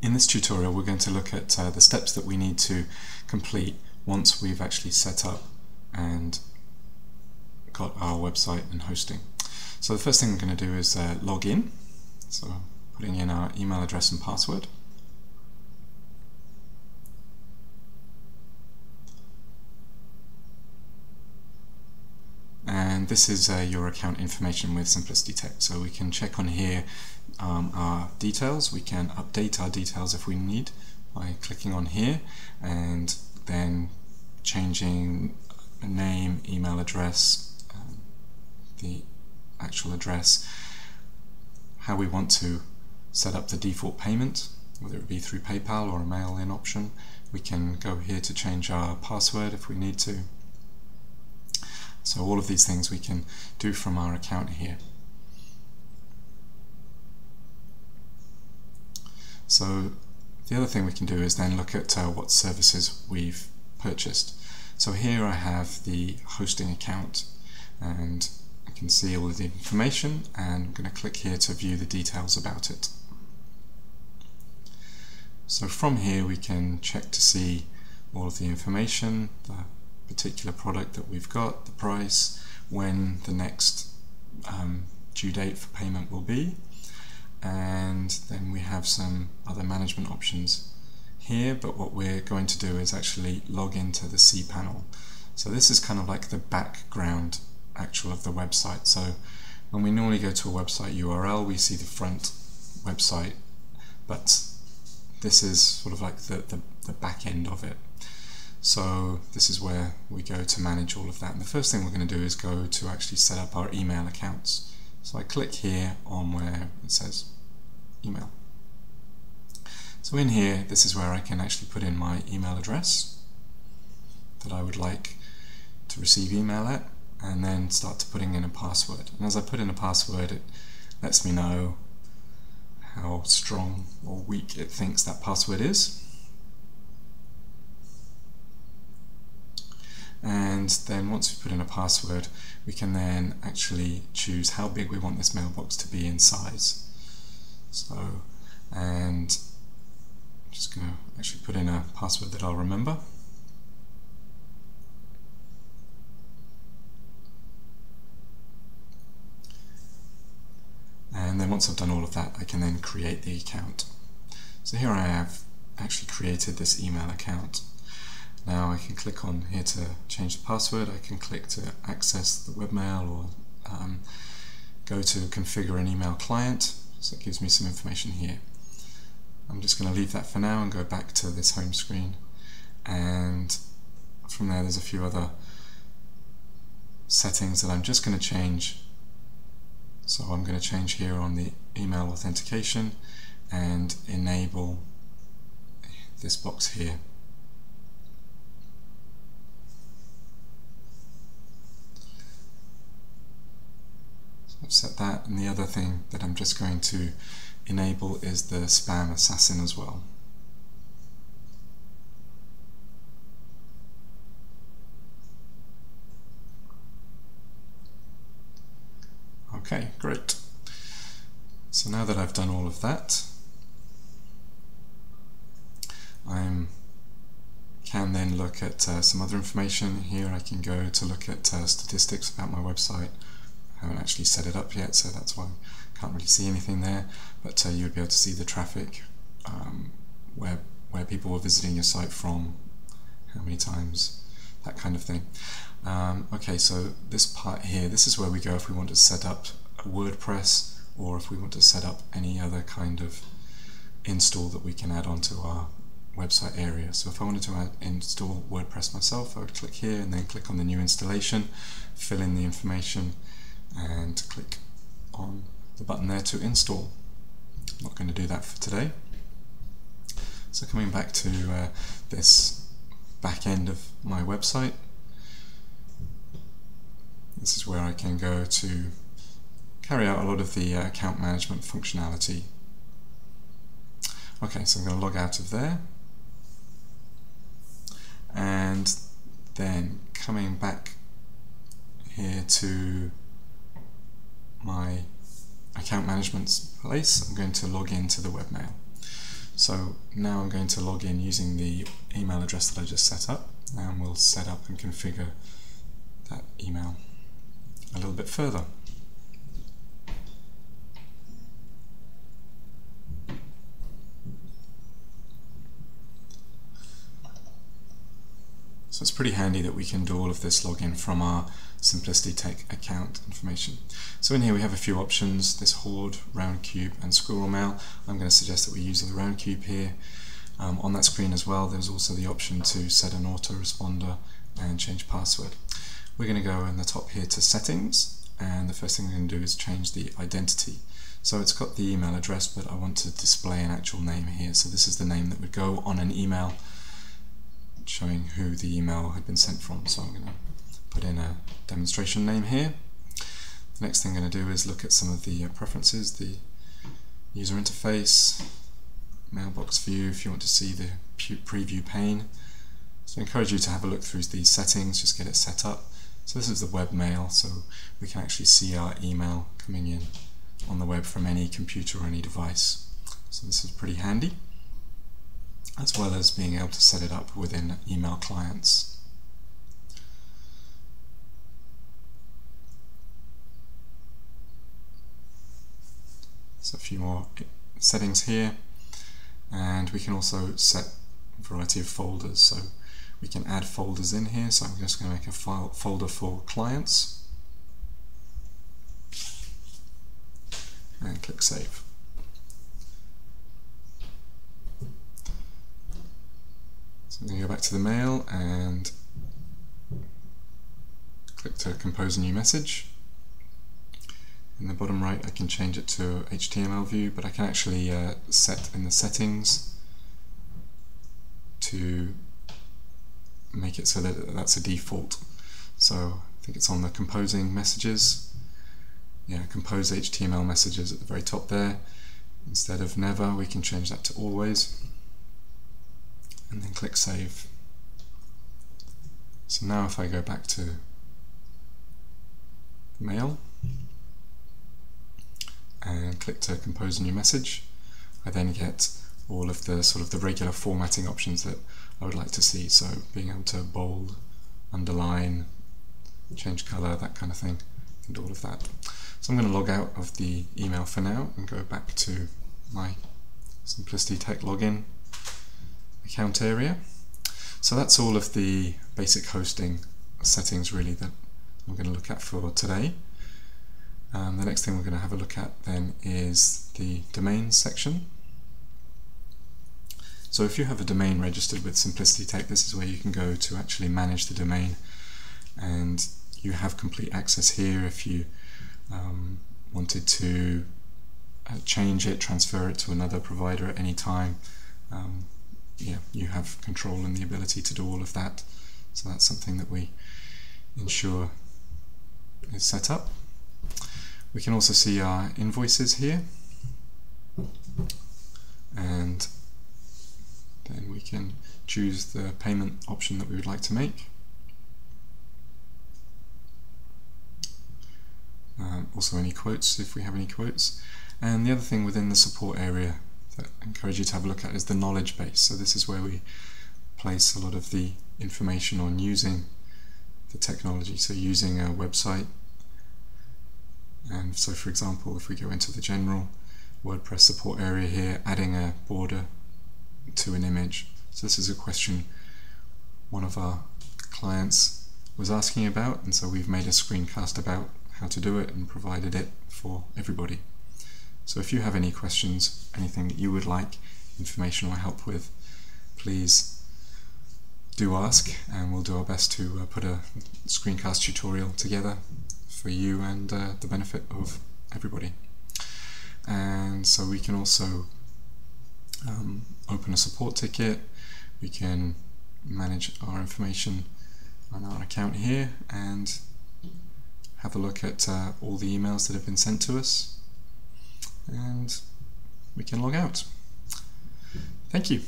In this tutorial we're going to look at the steps that we need to complete once we've actually set up and got our website and hosting. So the first thing we're going to do is log in, so putting in our email address and password. And this is your account information with Simplicity Tech. So we can check on here our details. We can update our details if we need by clicking on here and then changing a name, email address, the actual address, how we want to set up the default payment, whether it be through PayPal or a mail-in option. We can go here to change our password if we need to. So all of these things we can do from our account here. So the other thing we can do is then look at what services we've purchased. So here I have the hosting account and I can see all of the information, and I'm going to click here to view the details about it. So from here we can check to see all of the information, the particular product that we've got, the price, when the next due date for payment will be, and then we have some other management options here, but what we're going to do is actually log into the cPanel. So this is kind of like the background actual of the website. So when we normally go to a website URL we see the front website, but this is sort of like the back end of it. So this is where we go to manage all of that, and the first thing we're going to do is go to actually set up our email accounts. So I click here on where it says email. So in here, this is where I can actually put in my email address that I would like to receive email at, and then start to putting in a password. And as I put in a password, it lets me know how strong or weak it thinks that password is. And then once we put in a password, we can then actually choose how big we want this mailbox to be in size. So, and I'm just going to actually put in a password that I'll remember. And then once I've done all of that, I can then create the account. So here I have actually created this email account. Now I can click on here to change the password. I can click to access the webmail, or go to configure an email client. So it gives me some information here. I'm just going to leave that for now and go back to this home screen. And from there there's a few other settings that I'm just going to change. So I'm going to change here on the email authentication and enable this box here. I've set that, and the other thing that I'm just going to enable is the spam assassin as well. Okay, great. So now that I've done all of that, I can then look at some other information. Here I can go to look at statistics about my website. I haven't actually set it up yet, so that's why I can't really see anything there, but you would be able to see the traffic, where people were visiting your site from, how many times, that kind of thing. Okay, so this part here, this is where we go if we want to set up a WordPress, or if we want to set up any other kind of install that we can add onto our website area. So if I wanted to install WordPress myself, I would click here and then click on the new installation, fill in the information, and click on the button there to install. I'm not going to do that for today. So coming back to this back end of my website, this is where I can go to carry out a lot of the account management functionality. Okay, so I'm going to log out of there, and then coming back here to my account management place, I'm going to log into the webmail. So now I'm going to log in using the email address that I just set up, and we'll set up and configure that email a little bit further. So it's pretty handy that we can do all of this login from our Simplicity Tech account information. So in here we have a few options, this Horde, Roundcube and Squirrel Mail. I'm going to suggest that we're using the Roundcube here. On that screen as well there's also the option to set an autoresponder and change password. We're going to go in the top here to settings, and the first thing we're going to do is change the identity. So it's got the email address, but I want to display an actual name here. So this is the name that would go on an email showing who the email had been sent from. So I'm going to put in a demonstration name here. The next thing I'm going to do is look at some of the preferences, the user interface, mailbox view if you want to see the preview pane. So I encourage you to have a look through these settings, just get it set up. So this is the web mail, so we can actually see our email coming in on the web from any computer or any device. So this is pretty handy, as well as being able to set it up within email clients. So a few more settings here, and we can also set a variety of folders. So we can add folders in here, so I'm just going to make a folder for clients and click Save. So I'm going to go back to the mail and click to compose a new message. In the bottom right I can change it to HTML view, but I can actually set in the settings to make it so that that's a default. So I think it's on the composing messages. Yeah, compose HTML messages at the very top there. Instead of never, we can change that to always, and then click Save. So now if I go back to Mail and click to compose a new message, I then get all of the sort of the regular formatting options that I would like to see. So being able to bold, underline, change color, that kind of thing, and all of that. So I'm going to log out of the email for now and go back to my Simplicity Tech login account area. So that's all of the basic hosting settings really that I'm going to look at for today. The next thing we're going to have a look at then is the domains section. So if you have a domain registered with Simplicity Tech, this is where you can go to actually manage the domain, and you have complete access here if you wanted to change it, transfer it to another provider at any time. Yeah, you have control and the ability to do all of that. So that's something that we ensure is set up. We can also see our invoices here, and then we can choose the payment option that we would like to make. Also any quotes if we have any quotes. And the other thing within the support area that I encourage you to have a look at is the knowledge base. So this is where we place a lot of the information on using the technology, so using a website. And so for example, if we go into the general WordPress support area here, adding a border to an image. So this is a question one of our clients was asking about, and so we've made a screencast about how to do it and provided it for everybody. So if you have any questions, anything that you would like information or help with, please do ask, and we'll do our best to put a screencast tutorial together for you and the benefit of everybody. And so we can also open a support ticket, we can manage our information on our account here and have a look at all the emails that have been sent to us, and we can log out. Thank you.